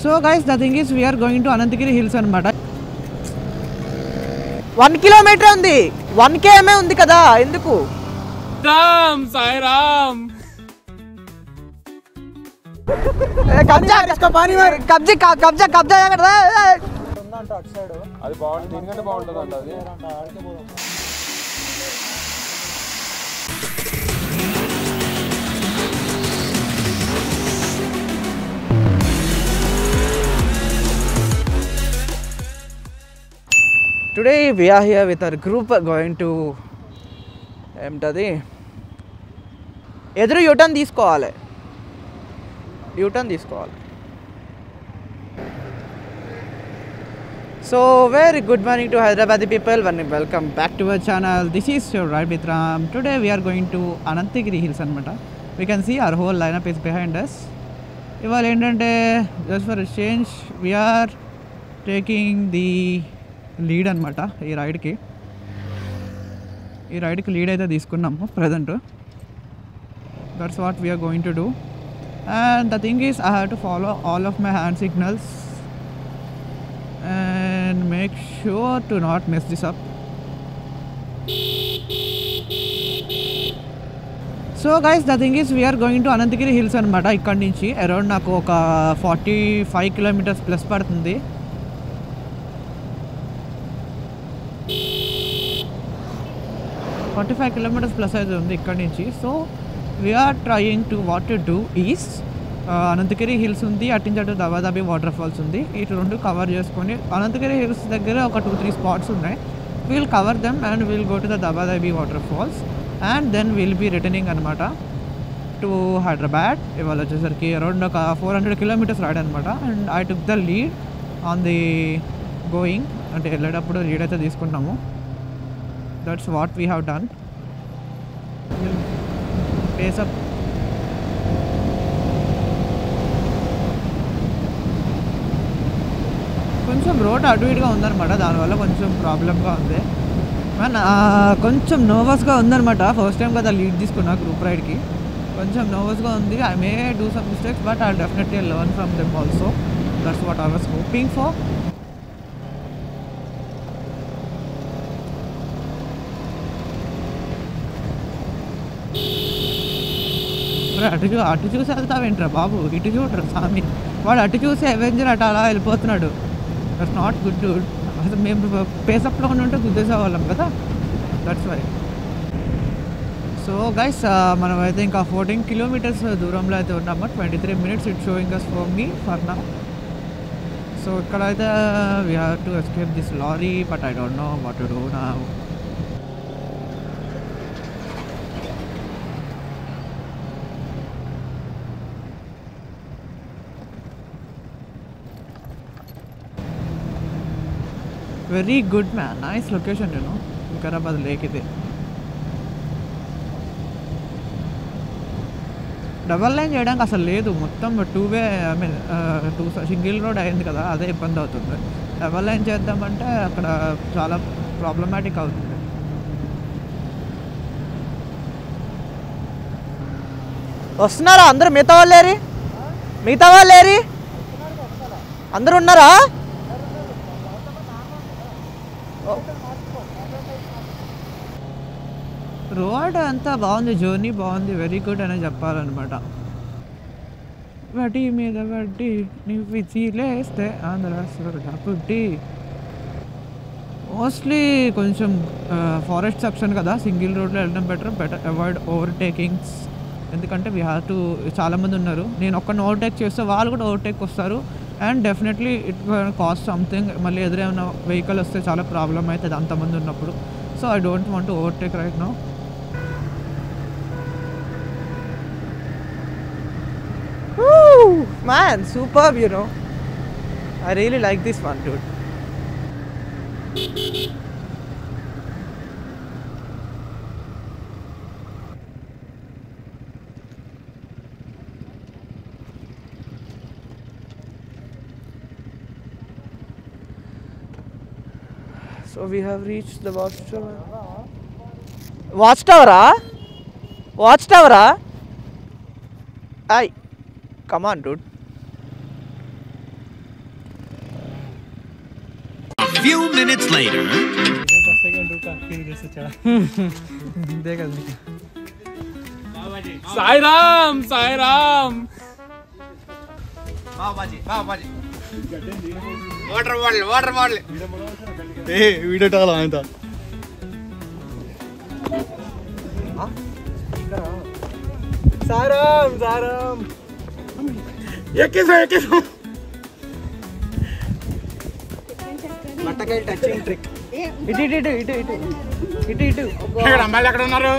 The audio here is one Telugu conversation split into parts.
So guys, the thing is we are going to Anantagiri Hills anamata. 1 kilometer undi. 1 km undi kada. Enduku? Ram, Sai Ram. కబ్జా అది బాగుంటుంది దీనికంటే బాగుంటుంది అంట అది. Today we are here with our group going to ఏమిటది ఎదురు యూటర్న్ తీసుకోవాలి. So very good morning to Hyderabadi people and welcome back to our channel. This is your ride with Ram. Today we are going to Anantagiri Hills anamata. We can see our whole lineup is behind us. ఇవాళ ఏంటంటే just for a change we are taking the lead అనమాట. ఈ రైడ్కి లీడ్ అయితే తీసుకున్నాము present. That's what we're going to do. And the thing is I have to follow all of my hand signals and make sure to not miss this up. So guys the thing is we're going to Ananthagiri hills అనమాట. ఇక్కడి నుంచి అరౌండ్ నాకు ఒక 45 కిలోమీటర్స్ ప్లస్ పడుతుంది. 45 kilometers ప్లస్ అయితే ఉంది ఇక్కడ నుంచి. So we're trying to what to do is Ananthagiri hills ఉంది, అటు దబాదాబి వాటర్ ఫాల్స్ ఉంది. ఇటు రెండు కవర్ చేసుకొని అనంతగిరి హిల్స్ దగ్గర ఒక 2-3 స్పాట్స్ ఉన్నాయి. We'll cover them and we'll go to the దబాదాబి water falls and then will be returning అనమాట టు హైదరాబాద్. ఇవాళ వచ్చేసరికి అరౌండ్ ఒక 400 kilometers రైడ్ అనమాట. And I took the lead on the going, అంటే వెళ్ళేటప్పుడు లీడ్ అయితే తీసుకుంటాము. That's what we have done. Pace up. కొంచెం రోడ్ అటు ఇటుగా ఉందన్నమాట, దానివల్ల కొంచెం ప్రాబ్లమ్గా ఉంది. కొంచెం నర్వస్గా ఉందన్నమాట. ఫస్ట్ టైం కదా లీడ్ తీసుకున్నా గ్రూప్ రైడ్కి. కొంచెం నర్వస్గా ఉంది. I may do some mistakes but I definitely learn from them also. That's what I was hoping for. అటు చూసి వెళ్తావేంట్రా బాబు, ఇటు చూడరు స్వామి. వాడు అటు చూసి అవెంజర్ అలా వెళ్ళిపోతున్నాడు. That's not good Dude. అసలు మేము పేసప్లో ఉంటే గుద్దేసేవాళ్ళం కదా. That's why. సో గైస్ మనం అయితే ఇంకా 14 kilometers దూరంలో అయితే ఉన్నాము. 23 minutes it showing us for me for now. So ఇక్కడైతే we have to escape this lorry but I don't know what to do now. Very good man, nice location. నేను వికారాబాద్ లేక్ ఇది. డబల్ లైన్ చేయడానికి అసలు లేదు, మొత్తం 2-way. I mean 2 single road అయింది కదా, అదే ఇబ్బంది అవుతుంది. డబల్ లైన్ చేద్దామంటే అక్కడ చాలా ప్రాబ్లమాటిక్ అవుతుంది. వస్తున్నారా అందరూ? మిగతా వాళ్ళేరి అందరూ ఉన్నారా? రోడ్ అంతా బాగుంది, జర్నీ బాగుంది, వెరీ గుడ్ అనే చెప్పాలన్నమాట. వడ్డీ మీద వడ్డీ నువ్వు చీలేస్తే ఆంధ్ర పుట్టి. మోస్ట్లీ కొంచెం ఫారెస్ట్ సెక్షన్ కదా, సింగిల్ రోడ్లో వెళ్ళడం బెటర్ అవాయిడ్ ఓవర్టేకింగ్స్. ఎందుకంటే వీ హ్యావ్ టు, చాలామంది ఉన్నారు. నేను ఒక్కడిని ఓవర్టేక్ చేస్తే వాళ్ళు కూడా ఓవర్టేక్ వస్తారు and definitely it cost something. మళ్ళీ ఎదురైనా వెహికల్ వస్తే చాలా ప్రాబ్లం అవుతుంది అంతమంది ఉన్నప్పుడు. So I don't want to overtake right now. Man, superb, you know. I really like this one, dude. So we have reached the watchtower. Watchtower? Aye. Come on, dude. few minutes later. Sai Ram, Sai Ram. Water bottle. Hey, video call aayanta. Saram. Ekeso. Mattakai touching trick. ఇటు ఇక్కడ అమ్మాయిలు ఎక్కడ ఉన్నారు?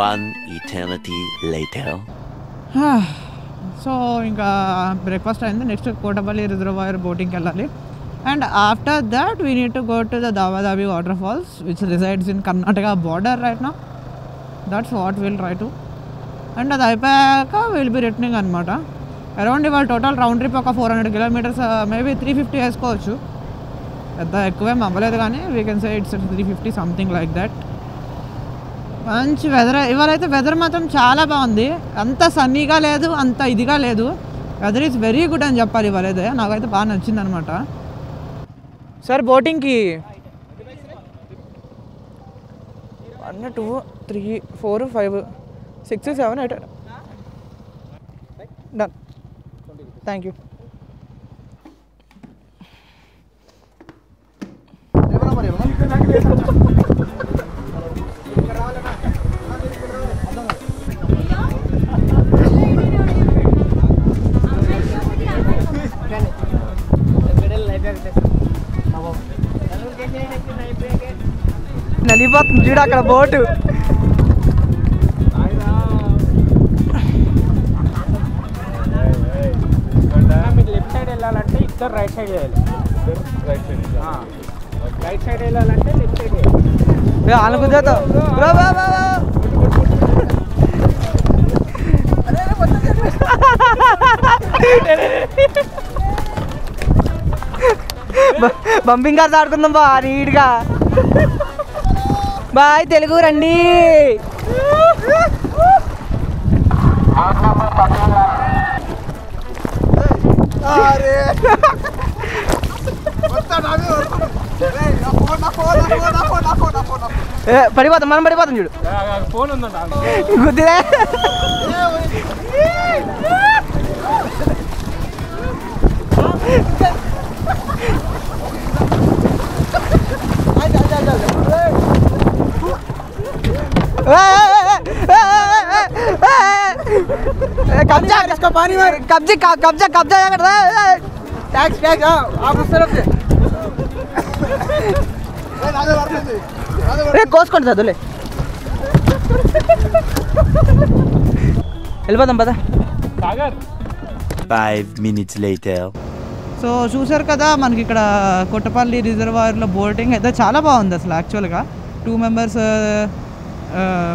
One eternity later. సో ఇంకా బ్రేక్ఫాస్ట్ అయింది. నెక్స్ట్ కోటపల్లి రిజర్వాయర్ బోటింగ్కి వెళ్ళాలి. And after that we need to go to the దావాదాబి water falls which resides in Karnataka border right now. That's what will try to. And అది అయిపోయాక విల్ బి రిటర్నింగ్ అనమాట. అరౌండ్ ఇవాళ టోటల్ రౌండ్ ట్రిప్ ఒక 400 kilometers, మేబీ 350 వేసుకోవచ్చు. పెద్ద ఎక్కువేం అవ్వలేదు కానీ we can say it's 350 something like that. మంచి వెదర్ ఇవాళైతే. వెదర్ మాత్రం చాలా బాగుంది. అంత సన్నీగా లేదు, అంత ఇదిగా లేదు. వెదర్ ఈజ్ వెరీ గుడ్ అని చెప్పాలి ఇవాళైతే. నాకైతే బాగా నచ్చింది అనమాట. సార్ బోటింగ్కి 1 2 3 4 5 6 7 8 డన్. Thank you. నలిపోతుంది చూడు అక్కడ బోటు. మీరు లెఫ్ట్ సైడ్ వెళ్ళాలంటే ఇద్దరు రైట్ సైడ్ చేయాలి. రైట్ సైడ్ వెళ్ళాలంటే లెఫ్ట్ సైడ్ చేయాలి. అనుకుంటా బంపింగ్ కార్స్ ఆడుకుందాం బా నీట్గా. బాయ్ తెలుగు రండి. పడిపోతాం, మనం పడిపోతాం చూడు. ఫోన్ ఉందంట గుద్దిలే. కోసుకోండి చదువులే. వెళ్ళిపోదాం పదా. 5 minutes later. సో చూసారు కదా మనకి ఇక్కడ కొట్టపల్లి రిజర్వాయర్లో బోటింగ్ అయితే చాలా బాగుంది అసలు. యాక్చువల్గా 2 members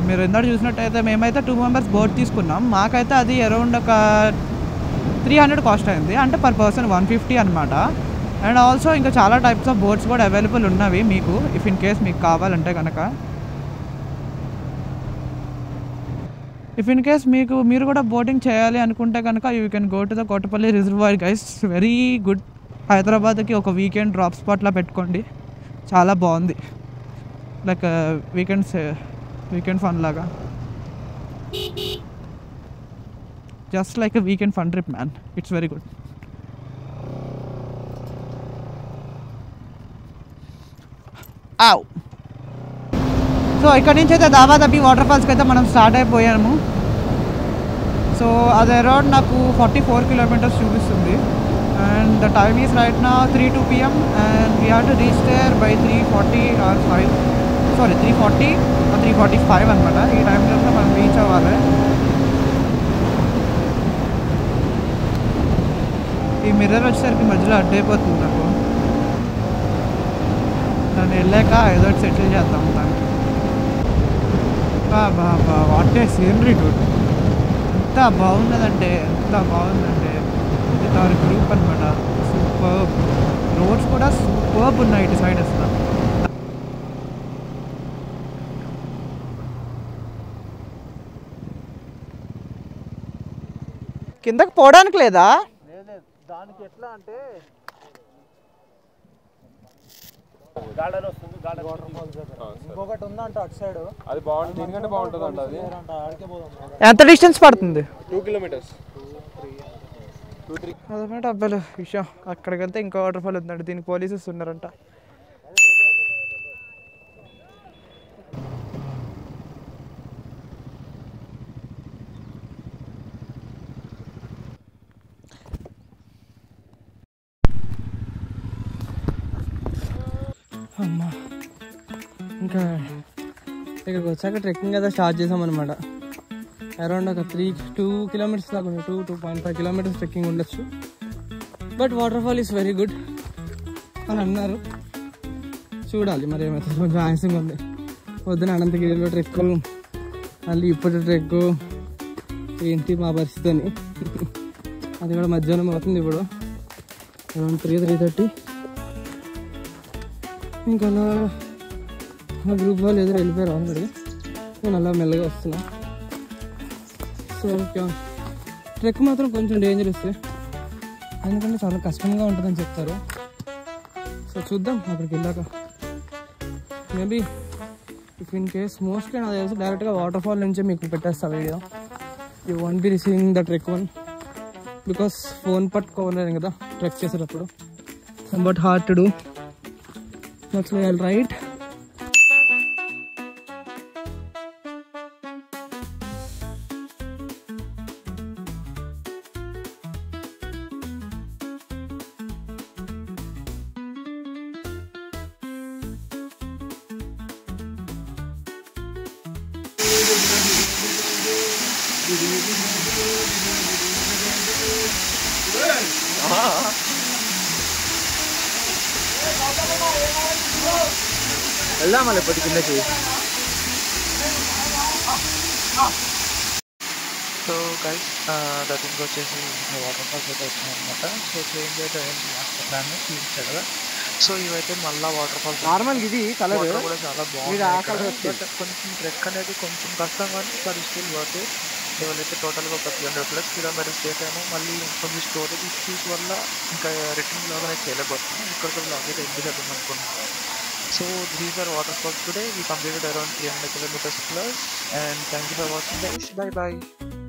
మీరు ఇందాక చూసినట్టయితే మేమైతే 2 members బోట్ తీసుకున్నాం. మాకైతే అది అరౌండ్ ఒక 300 కాస్ట్ అయింది. అంటే పర్ పర్సన్ 150 అనమాట. అండ్ ఆల్సో ఇంకా చాలా టైప్స్ ఆఫ్ బోట్స్ కూడా అవైలబుల్ ఉన్నవి మీకు, ఇఫ్ ఇన్ కేస్ మీకు కావాలంటే కనుక. ఇఫ్ ఇన్ కేస్ మీరు కూడా బోటింగ్ చేయాలి అనుకుంటే కనుక you can go to the Kotapalli reservoir guys. Very good. హైదరాబాద్కి ఒక వీకెండ్ డ్రాప్ స్పాట్లా పెట్టుకోండి. చాలా బాగుంది. లైక్ వీకెండ్ ఫన్ లాగా. Just like a weekend fun trip man. It's very good. ఆవ్. సో ఇక్కడ నుంచి అయితే దావాదాబి వాటర్ ఫాల్స్కి అయితే మనం స్టార్ట్ అయిపోయాము. సో అది అరౌండ్ నాకు 44 kilometers చూపిస్తుంది. and the time is right now 3:02 p.m. and we have to reach there by 3:40 or 5, sorry 3:40 or 3:45 అనమాట. ఈ టైంలో మనం రీచ్ అవ్వాలి. ఈ మిర్రర్ వచ్చేసరికి మధ్యలో అడ్డైపోతుంది నాకు. దాన్ని వెళ్ళాక ఏదో సెటిల్ చేద్దాం దాన్ని. బాబా వాట్ ఏ సీనరీ డూడ్, ఎంత బాగుందంటే ఇది దాని గ్రూప్ అనమాట. సూపర్ రోడ్స్ కూడా సూపర్ ఉన్నాయి ఇటు సైడ్ అసలు. కిందకి పోవడానికి లేదా? దానికి ఎట్లా అంటే ఇంకొకటి ఉందంట అటు సైడ్, అది బాగుంటుంది, దీనికంటే బాగుంటుంది అంట. అది ఆడికే పోదాం. ఎంత డిస్టెన్స్ పడుతుంది? 2 kilometers. అదనమాట అబ్బాయిలు విషయం. అక్కడికి వెళ్తే ఇంకో వాటర్ ఫాల్ ఉందండి, దీనికి పోలీసెస్ ఉన్నారంట. అమ్మా ఇంకా ఇక్కడికి వచ్చాక ట్రెక్కింగ్ అయితే స్టార్ట్ చేసామన్నమాట. అరౌండ్ ఒక 2 kilometers దాకా ఉంది, 2.5 kilometers ట్రెక్కింగ్ ఉండొచ్చు. But water fall is very good అని అన్నారు. చూడాలి మరి ఏమైతే. కొంచెం ఆయాసంగా ఉంది. పొద్దున అనంతగిరిలో ట్రెక్, మళ్ళీ ఇప్పుడు ట్రెక్, ఏంటి మా పరిస్థితి అని. అది కూడా మధ్యాహ్నం అవుతుంది ఇప్పుడు, అరౌండ్ 3:30. ఇంకా అలా మా గ్రూప్ వాళ్ళు ఎదురు వెళ్ళిపోయారు ఆల్రెడీ. నేను అలా మెల్లగా వస్తున్నా. సో ఓకే, ట్రెక్ మాత్రం కొంచెం డేంజరస్, ఎందుకంటే చాలా కష్టంగా ఉంటుందని చెప్తారు. సో చూద్దాం అక్కడికి వెళ్ళాక. Maybe if in case mostly నాకు తెలిసి డైరెక్ట్గా వాటర్ ఫాల్ నుంచే మీకు పెట్టేస్తా video. You want be receiving the trek one, because phone పట్టుకోలేను కదా ట్రెక్ చేసేటప్పుడు. But hard to do, that's why I'll write. వెళ్దాం మళ్ళీ ఎప్పటి కిందకి. సో గైస్ దర్శనకి వచ్చేసి వాటర్ ఫాల్స్ అయితే వచ్చినాయి అనమాట. సో చేంజ్ అయితే మాస్టర్ ప్లాన్ చూపించాడు కదా. సో ఇవైతే మళ్ళీ వాటర్ ఫాల్స్ నార్మల్ ఇది కలర్ కూడా చాలా బాగుంది. బట్ కొంచెం ట్రెక్ అనేది కొంచెం కష్టం, కానీ బట్ స్టిల్ వర్త్. ఇవాళైతే టోటల్గా ఒక 300+ kilometers చేసాము. మళ్ళీ కొంచెం స్టోరేజ్ ఇష్యూస్ వల్ల ఇంకా రిటర్న్ బ్లాగ్ అనేది చేయలేకపోతున్నాం. ఇక్కడితో బ్లాగ్ అయితే ఎండ్ చేద్దాం అనుకుంటున్నాం. So these are waterfalls today. We completed around 300 kilometers plus, and thank you for watching guys. Bye bye.